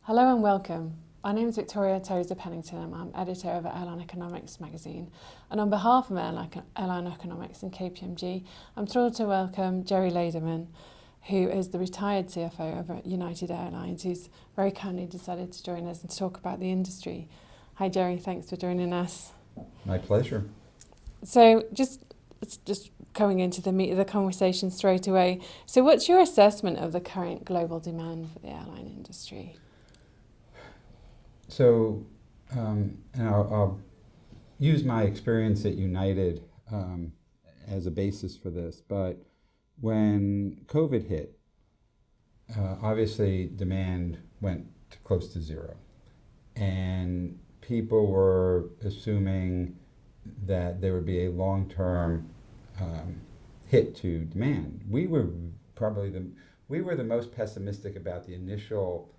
Hello and welcome. My name is Victoria Tozer-Pennington. I'm editor of Airline Economics magazine. And on behalf of Airline Economics and KPMG, I'm thrilled to welcome Gerry Laderman, who is the retired CFO of United Airlines, who's very kindly decided to join us and to talk about the industry. Hi Gerry, thanks for joining us. My pleasure. So just going into the meat of the conversation straight away. So what's your assessment of the current global demand for the airline industry? So, and I'll use my experience at United as a basis for this, but when COVID hit, obviously demand went to close to zero. And people were assuming that there would be a long-term hit to demand. We were the most pessimistic about the initial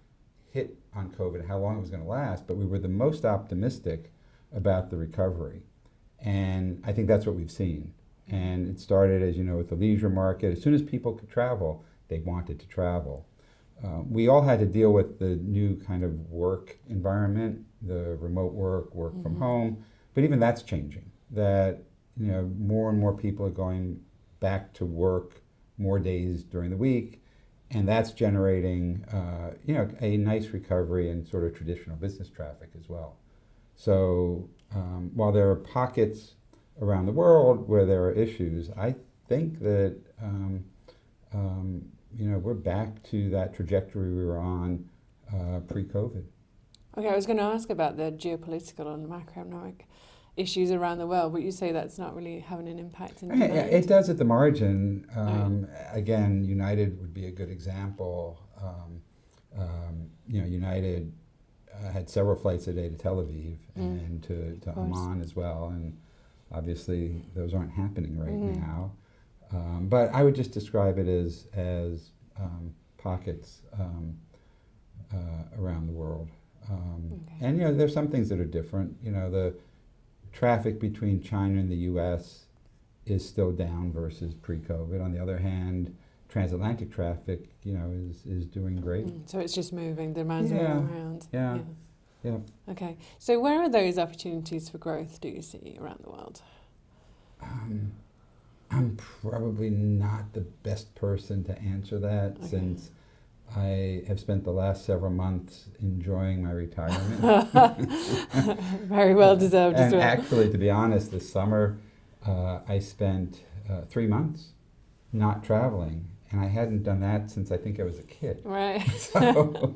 hit on COVID, how long it was going to last, but we were the most optimistic about the recovery. And I think that's what we've seen. And it started, as you know, with the leisure market. As soon as people could travel, they wanted to travel. We all had to deal with the new kind of work environment, the remote work from home, but even that's changing. That, you know, more and more people are going back to work more days during the week, and that's generating, a nice recovery in sort of traditional business traffic as well. So while there are pockets around the world where there are issues, I think that we're back to that trajectory we were on pre-COVID. Okay, I was going to ask about the geopolitical and macroeconomic issues around the world, but you say that's not really having an impact in demand. It does at the margin. Again, United would be a good example. United had several flights a day to Tel Aviv and to Amman as well, and obviously those aren't happening right now. But I would just describe it as pockets around the world. And there's some things that are different. The traffic between China and the U.S. is still down versus pre-COVID. On the other hand, transatlantic traffic, is doing great. So it's just moving, the demand's moving around. Yeah. Okay, so where are those opportunities for growth do you see around the world? I'm probably not the best person to answer that since I have spent the last several months enjoying my retirement. Very well deserved as well. And actually, to be honest, this summer I spent 3 months not traveling, and I hadn't done that since I think I was a kid. Right. So,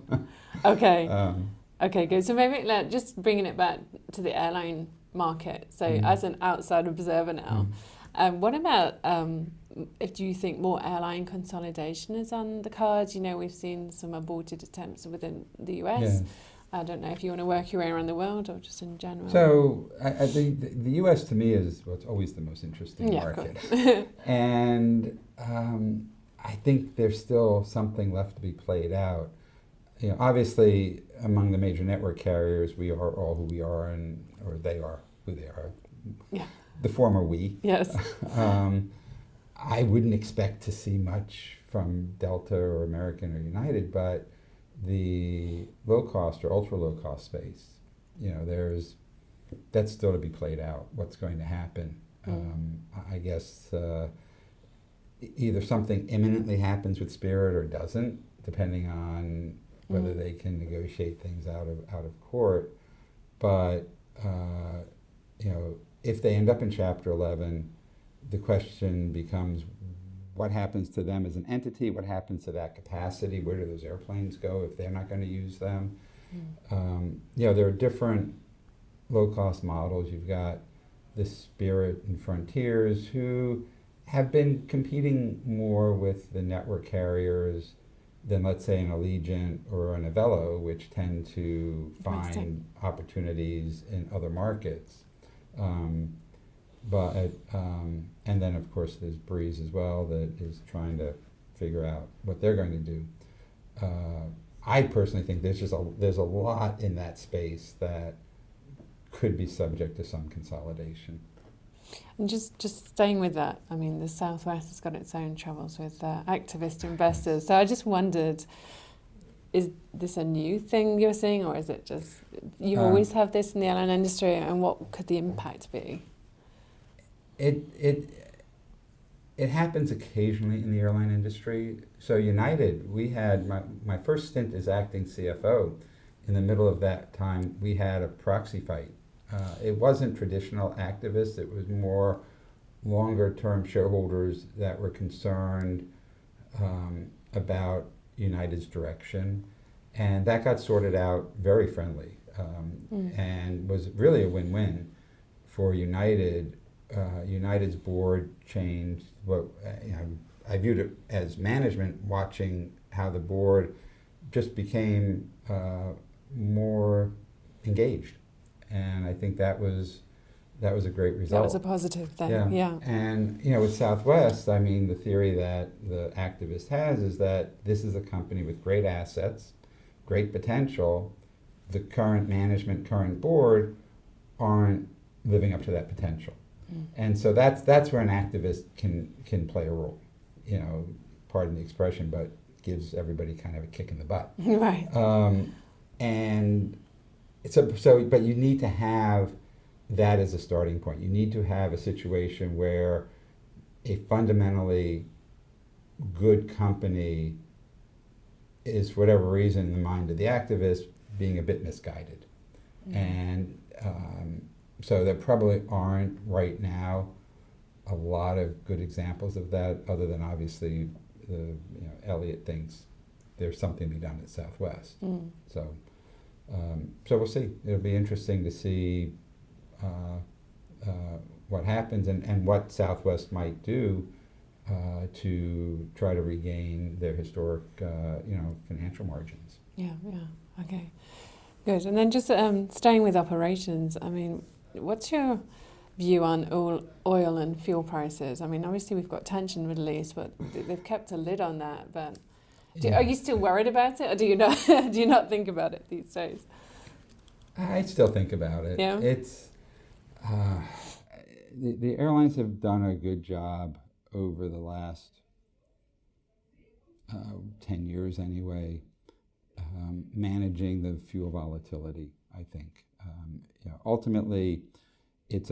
okay. Okay, good. So maybe just bringing it back to the airline market. So as an outside observer now, what about, do you think more airline consolidation is on the cards? We've seen some aborted attempts within the US. Yes. I don't know if you want to work your way around the world or just in general. So the US to me is it's always the most interesting market. And I think there's still something left to be played out. Obviously, among the major network carriers, we are all who we are, or they are who they are. Yeah. The former we. Yes. I wouldn't expect to see much from Delta or American or United, but the low cost or ultra low cost space, that's still to be played out. What's going to happen? I guess either something imminently happens with Spirit or doesn't, depending on whether they can negotiate things out of court. But if they end up in Chapter 11, the question becomes, what happens to them as an entity? What happens to that capacity? Where do those airplanes go if they're not going to use them? There are different low-cost models. You've got the Spirit and Frontiers, who have been competing more with the network carriers than, let's say, an Allegiant or an Avelo, which tend to find opportunities in other markets. And then, of course, there's Breeze as well that is trying to figure out what they're going to do. I personally think there's a lot in that space that could be subject to some consolidation. And just staying with that, I mean, the Southwest has got its own troubles with activist investors. So I just wondered, is this a new thing you're seeing, or is it just you always have this in the airline industry, and what could the impact be? It happens occasionally in the airline industry. So United, we had my first stint as acting CFO. In the middle of that time, we had a proxy fight. It wasn't traditional activists. It was more longer-term shareholders that were concerned about United's direction. And that got sorted out very friendly and was really a win-win for United. United's board changed. I viewed it as management watching how the board just became more engaged, and I think that was a great result. That was a positive thing. Yeah. And with Southwest, I mean, the theory that the activist has is that this is a company with great assets, great potential. The current management, current board aren't living up to that potential. And so that's where an activist can play a role, pardon the expression, but gives everybody kind of a kick in the butt. Right. And but you need to have that as a starting point. You need to have a situation where a fundamentally good company is, for whatever reason, in the mind of the activist, being a bit misguided. And so there probably aren't right now a lot of good examples of that, other than obviously Elliott thinks there's something to be done at Southwest. So we'll see. It'll be interesting to see what happens and what Southwest might do to try to regain their historic financial margins. Yeah. Okay. Good. And then just staying with operations, I mean, what's your view on oil and fuel prices? I mean, obviously we've got tension in the Middle East, but they've kept a lid on that. But are you still worried about it, or do you not? Do you not think about it these days? I still think about it. Yeah. It's the airlines have done a good job over the last 10 years anyway, managing the fuel volatility. I think ultimately it's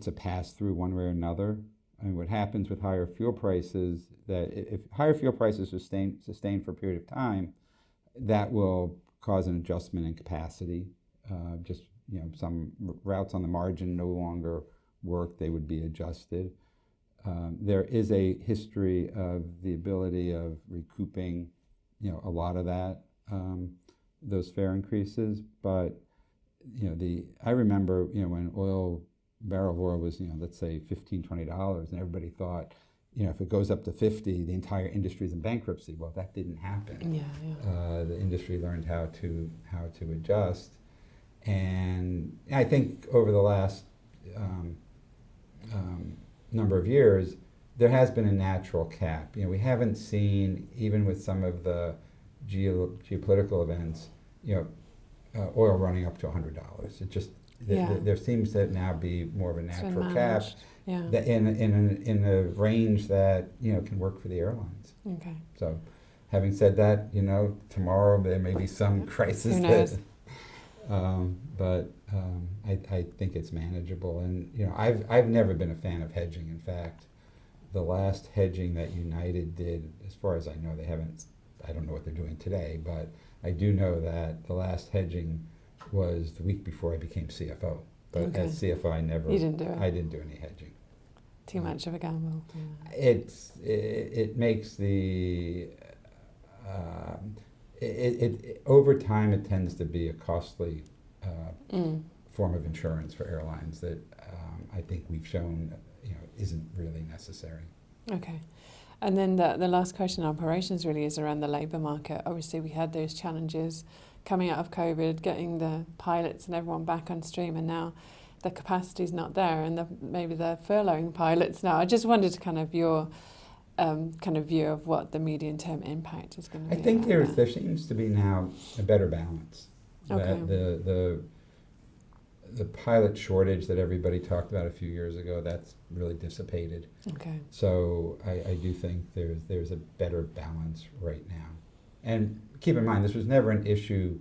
a pass through one way or another. I mean, what happens with higher fuel prices, that if higher fuel prices sustain for a period of time, that will cause an adjustment in capacity. Some routes on the margin no longer work, they would be adjusted. There is a history of the ability of recouping, a lot of that, those fare increases. But I remember, when barrel of oil was, let's say $15, $20, and everybody thought, if it goes up to 50, the entire industry is in bankruptcy. Well, that didn't happen. Yeah. The industry learned how to adjust, and I think over the last number of years, there has been a natural cap. We haven't seen, even with some of the geopolitical events, oil running up to $100. It just there seems to now be more of a natural cap that in a range that can work for the airlines. Okay. So, having said that, tomorrow there may be some crisis. Who knows? But I think it's manageable, and I've never been a fan of hedging. In fact, the last hedging that United did, as far as I know, they haven't. I don't know what they're doing today, but I do know that the last hedging was the week before I became CFO. But as CFO, You didn't do it. I didn't do any hedging. Too much of a gamble. Yeah. It makes the over time it tends to be a costly form of insurance for airlines that I think we've shown isn't really necessary. Okay. And then the last question on operations really is around the labour market. Obviously, we had those challenges coming out of COVID, getting the pilots and everyone back on stream, and now the capacity's not there, and maybe they're furloughing pilots now. I just wondered your view of what the medium-term impact is going to be. I think there seems to be now a better balance. Okay. That the pilot shortage that everybody talked about a few years ago, that's really dissipated. Okay. So I do think there's a better balance right now. And keep in mind, this was never an issue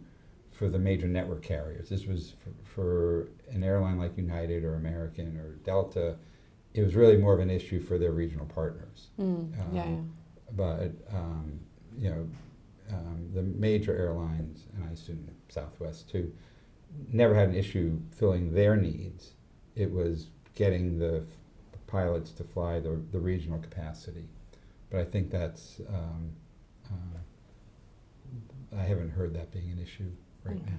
for the major network carriers. This was for an airline like United or American or Delta. It was really more of an issue for their regional partners. But the major airlines, and I assume Southwest too, never had an issue filling their needs. It was getting the pilots to fly the regional capacity. But I think that's, I haven't heard that being an issue right now.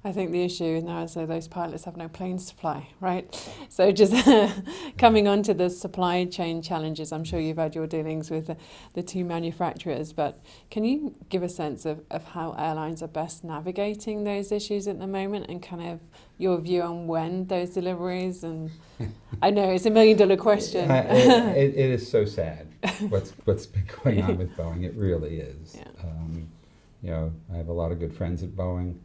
I think the issue now is that those pilots have no planes to fly, right? So just coming on to the supply chain challenges, I'm sure you've had your dealings with the two manufacturers, but can you give a sense of how airlines are best navigating those issues at the moment, and kind of your view on when those deliveries, and I know it's $1 million question. It is so sad what's been going on with Boeing. It really is. Yeah. I have a lot of good friends at Boeing.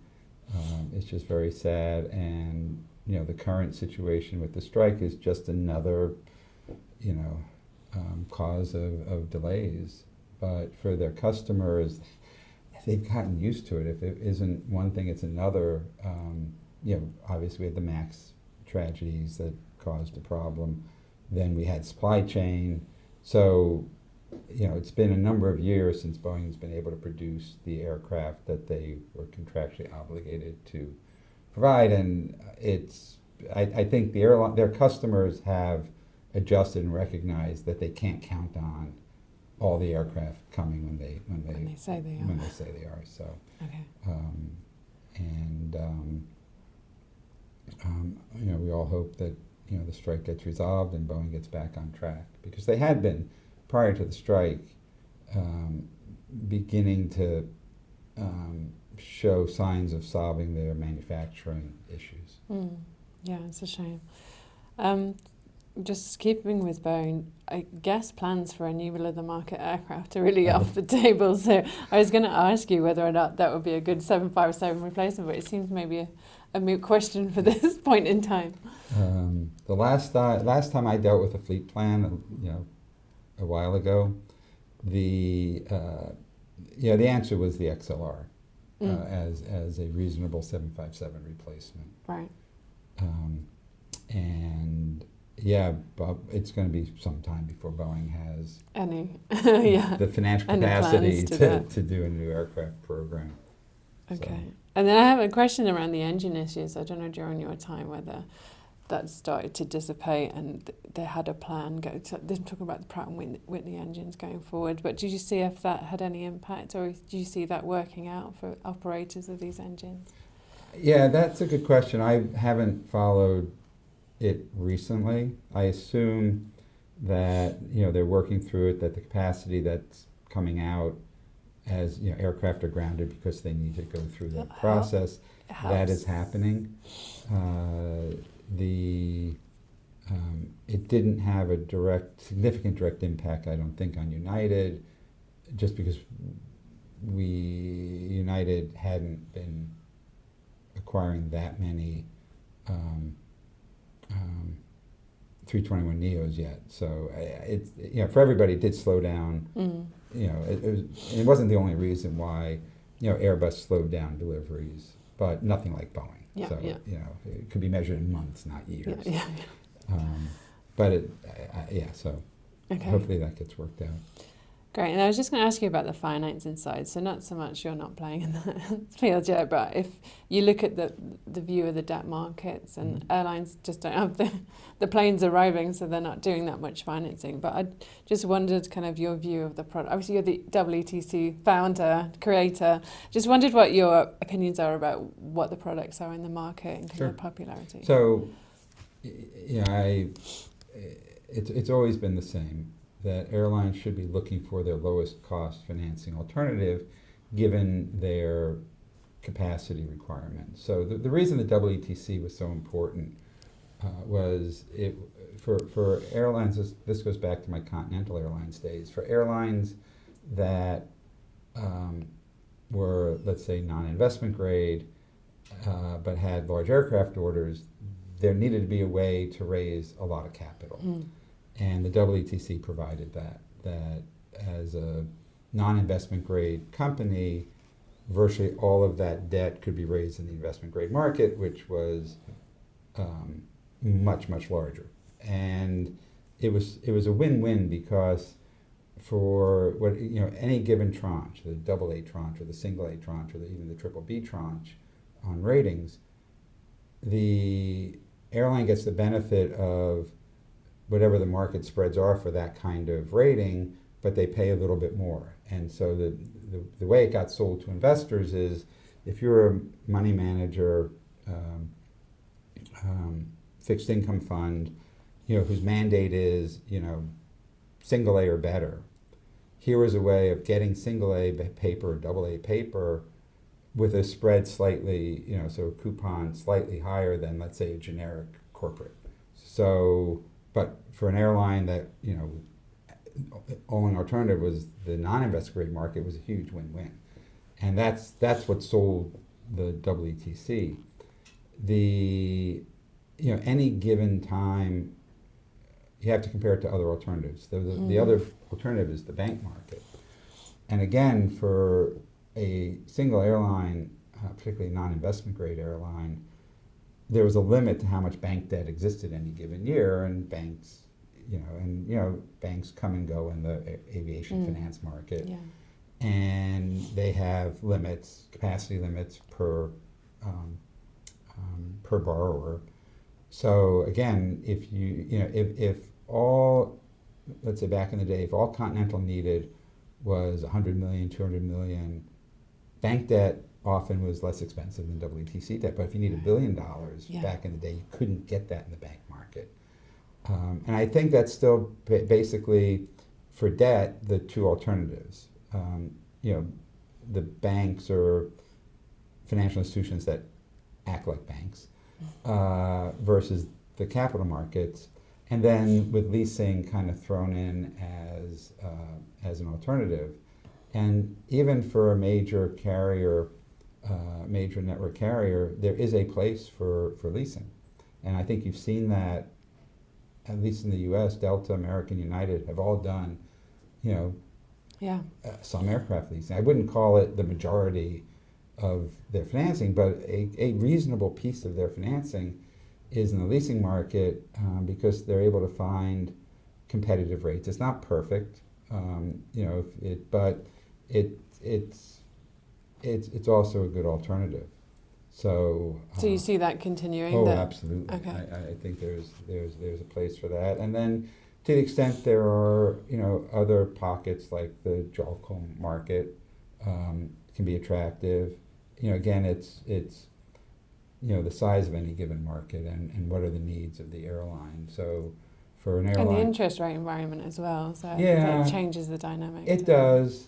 It's just very sad, and the current situation with the strike is just another cause of delays. But for their customers, they've gotten used to it. If it isn't one thing, it's another. Obviously we had the MAX tragedies that caused a problem. Then we had supply chain. So it's been a number of years since Boeing's been able to produce the aircraft that they were contractually obligated to provide, and I think their customers have adjusted and recognized that they can't count on all the aircraft coming when they say they are. So, okay. We all hope that the strike gets resolved and Boeing gets back on track, because they had been, prior to the strike, beginning to show signs of solving their manufacturing issues. Yeah, it's a shame. Just keeping with Boeing, I guess plans for a new middle-of-the-market aircraft are really off the table. So I was going to ask you whether or not that would be a good 757 replacement, but it seems maybe a moot question for this point in time. The last time I dealt with a fleet plan, a while ago, the answer was the XLR as a reasonable 757 replacement. Right. But it's going to be some time before Boeing has the financial capacity to do a new aircraft program. Okay. So. And then I have a question around the engine issues. I don't know during your time whether that started to dissipate and they had a plan. They're talking about the Pratt & Whitney engines going forward, but did you see if that had any impact, or do you see that working out for operators of these engines? Yeah, that's a good question. I haven't followed it recently. I assume that they're working through it, that the capacity that's coming out as aircraft are grounded because they need to go through the process, that is happening. It didn't have a significant direct impact, I don't think, on United, just because United hadn't been acquiring that many 321neos yet. So for everybody, it did slow down. It wasn't the only reason why Airbus slowed down deliveries, but nothing like Boeing. It could be measured in months, not years. So hopefully that gets worked out. Great. And I was just going to ask you about the financing side. So not so much you're not playing in the field yet, but if you look at the view of the debt markets, and airlines just don't have the planes arriving, so they're not doing that much financing. But I just wondered kind of your view of the product. Obviously, you're the WTC founder, creator. Just wondered what your opinions are about what the products are in the market and kind of popularity. So, it's always been the same, that airlines should be looking for their lowest cost financing alternative given their capacity requirements. So the reason the WETC was so important was for airlines, this goes back to my Continental Airlines days, for airlines that were, let's say, non-investment grade, but had large aircraft orders, there needed to be a way to raise a lot of capital. And the EETC provided that as a non-investment grade company, virtually all of that debt could be raised in the investment grade market, which was much, much larger. And it was a win-win, because for what, any given tranche, the AA tranche or the single A tranche or even the triple B tranche on ratings, the airline gets the benefit of whatever the market spreads are for that kind of rating, but they pay a little bit more. And so the way it got sold to investors is, if you're a money manager, fixed income fund, whose mandate is, single A or better, here was a way of getting single A paper or double A paper with a spread slightly, so a coupon slightly higher than, let's say, a generic corporate. So, but for an airline that, only alternative was the non-investment grade market, was a huge win-win. And that's what sold the EETC. Any given time, you have to compare it to other alternatives. The other alternative is the bank market. And again, for a single airline, particularly non-investment grade airline, there was a limit to how much bank debt existed any given year, and banks, banks come and go in the aviation finance market. Yeah. And they have limits, capacity limits per borrower. So again, if all, let's say back in the day, if all Continental needed was 100 million, 200 million, bank debt often was less expensive than EETC debt. But if you need $1 billion back in the day, you couldn't get that in the bank market. And I think that's still basically, for debt, the two alternatives. The banks or financial institutions that act like banks versus the capital markets, and then with leasing kind of thrown in as an alternative. And even for a major carrier, major network carrier, there is a place for leasing. And I think you've seen that, at least in the US, Delta, American, United have all done, some aircraft leasing. I wouldn't call it the majority of their financing, but a reasonable piece of their financing is in the leasing market, because they're able to find competitive rates. It's not perfect, but it's also a good alternative. So you see that continuing? Oh, absolutely. Okay. I think there's a place for that. And then, to the extent there are other pockets like the JOLCO market can be attractive. Again, it's the size of any given market and what are the needs of the airline. So for an airline, and the interest rate environment as well. So yeah, that changes the dynamic. It does.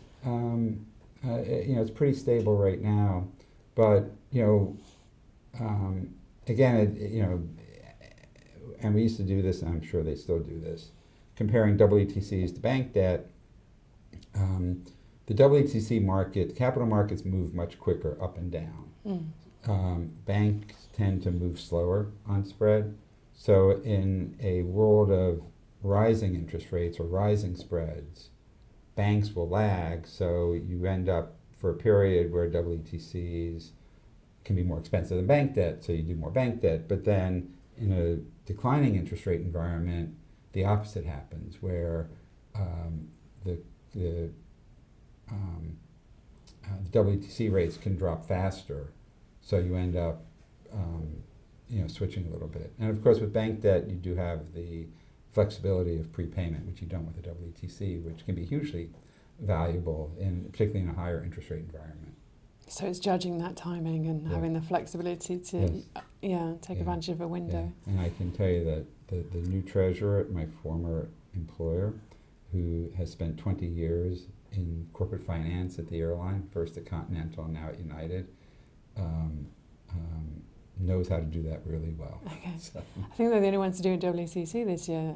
It's pretty stable right now, but again, and we used to do this, and I'm sure they still do this, comparing EETCs to bank debt. The EETC market, the capital markets move much quicker up and down. Banks tend to move slower on spread. So in a world of rising interest rates or rising spreads, banks will lag. So you end up for a period where EETCs can be more expensive than bank debt, so you do more bank debt. But then in a declining interest rate environment, the opposite happens, where the EETC rates can drop faster, so you end up switching a little bit. And of course, with bank debt, you do have the flexibility of prepayment, which you don't with the EETC, which can be hugely valuable, particularly in a higher interest rate environment. So it's judging that timing and having the flexibility to take advantage of a window. Yeah. And I can tell you that the new treasurer at my former employer, who has spent 20 years in corporate finance at the airline, first at Continental and now at United, knows how to do that really well. Okay. So. I think they're the only ones to do a WCC this year,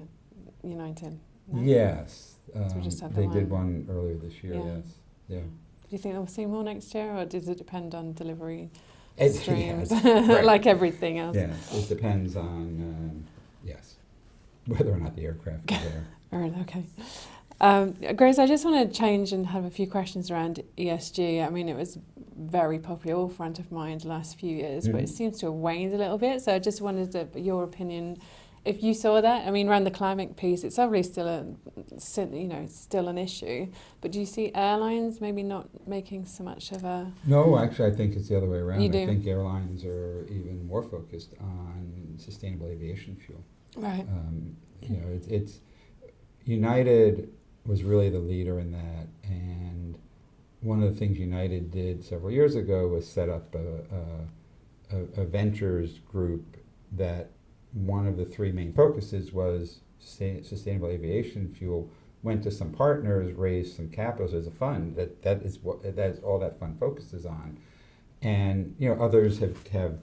United. No? Yes. So we just had they did one earlier this year, yes. Yeah. Do you think we'll see more next year, or does it depend on delivery streams, Yes, right. like everything else. Yes, it depends on, yes, whether or not the aircraft is there. All right, okay. Grace, I just want to change and have a few questions around ESG. I mean, it was very popular, all front of mind the last few years, but it seems to have waned a little bit. So I just wanted your opinion, if you saw that. I mean, around the climate piece, it's obviously still an issue. But do you see airlines maybe not making so much of a? No, actually, I think it's the other way around. You do? I think airlines are even more focused on sustainable aviation fuel. Right. It's United was really the leader in that, and one of the things United did several years ago was set up a ventures group that one of the three main focuses was sustainable aviation fuel. Went to some partners, raised some capital as a fund. That is all that fund focuses on, and others have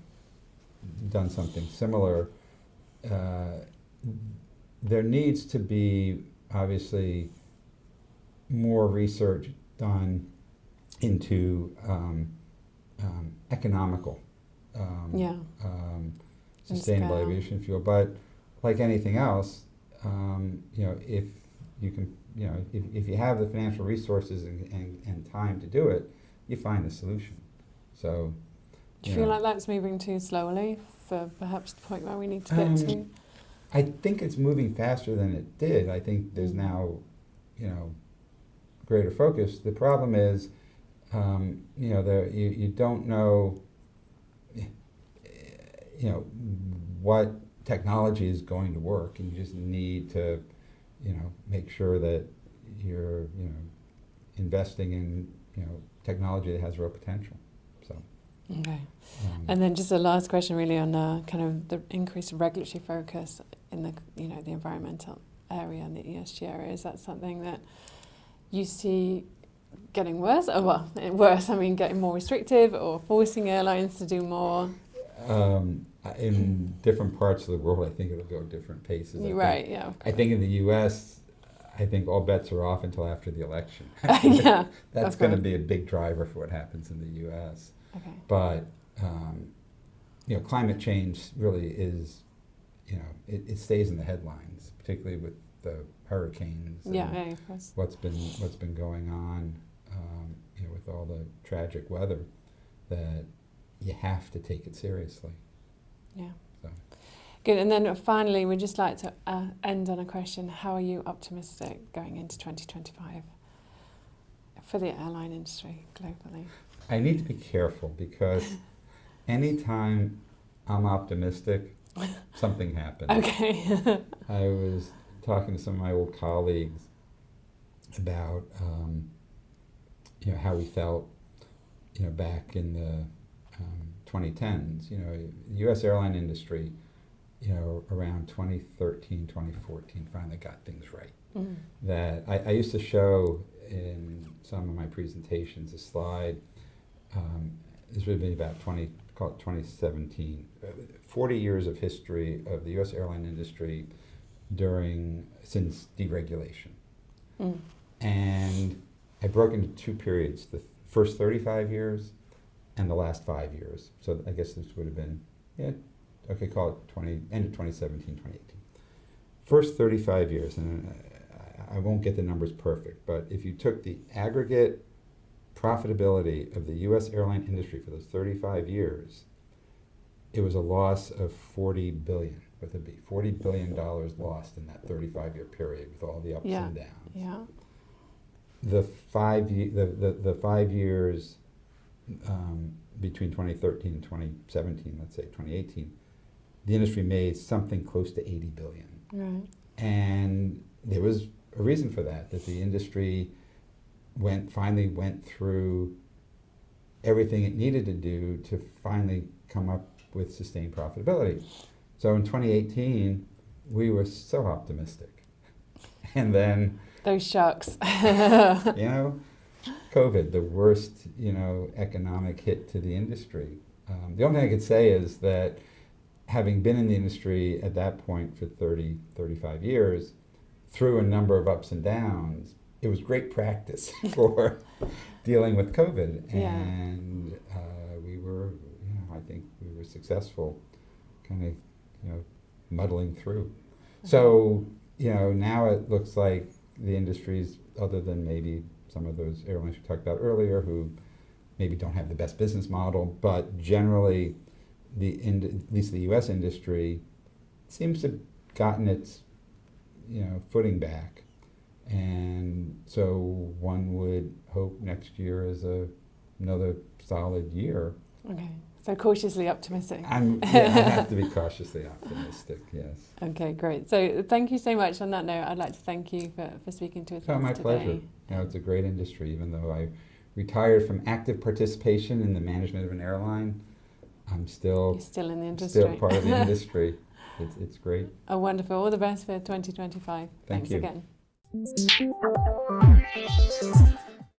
done something similar. There needs to be obviously more research done into economical sustainable aviation fuel, but like anything else, if you can, if you have the financial resources and time to do it, you find the solution. So, do you feel like that's moving too slowly for perhaps the point where we need to get to? I think it's moving faster than it did. I think there's now, greater focus. The problem is, you don't know, what technology is going to work, and you just need to, make sure that you're, investing in, technology that has real potential. So. Okay. And then just a last question really on kind of the increased regulatory focus in the, the environmental area and the ESG area. Is that something that you see getting worse? Getting more restrictive or forcing airlines to do more? In different parts of the world, I think it'll go different paces. I think in the U.S., I think all bets are off until after the election. That's going to be a big driver for what happens in the U.S. Okay. But, climate change really is, it stays in the headlines, particularly with the hurricanes. And of course. what's been going on, with all the tragic weather, that you have to take it seriously. Yeah. So. Good. And then finally, we'd just like to end on a question. How are you optimistic going into 2025 for the airline industry globally? I need to be careful because anytime I'm optimistic, something happens. Okay. I was talking to some of my old colleagues about how we felt back in the 2010s. The U.S. airline industry, around 2013, 2014, finally got things right. Mm. That I used to show in some of my presentations a slide. This would be about 2017. 40 years of history of the U.S. airline industry since deregulation. Mm. And I broke into two periods, the first 35 years and the last 5 years. So I guess this would have been, call it end of 2017, 2018. First 35 years, and I won't get the numbers perfect, but if you took the aggregate profitability of the U.S. airline industry for those 35 years, it was a loss of $40 billion, with a B, $40 billion lost in that 35-year period with all the ups and downs. Yeah. The 5 years between 2013 and 2017, let's say 2018, the industry made something close to $80 billion. Right. And there was a reason for that the industry finally went through everything it needed to do to finally come up with sustained profitability. So in 2018, we were so optimistic. And then... Those shocks. COVID, the worst, economic hit to the industry. The only thing I could say is that having been in the industry at that point for 30, 35 years, through a number of ups and downs, it was great practice for dealing with COVID. And we were were successful, kind of, muddling through. So, now it looks like the industries, other than maybe some of those airlines we talked about earlier, who maybe don't have the best business model, but generally, at least the U.S. industry seems to have gotten its, footing back. And so one would hope next year is another solid year. Okay, so cautiously optimistic. I have to be cautiously optimistic, yes. Okay, great. So thank you so much. On that note, I'd like to thank you for speaking to us today. My pleasure. It's a great industry. Even though I retired from active participation in the management of an airline, You're still in the industry. Still part of the industry. It's great. Oh, wonderful. All the best for 2025. Thanks again.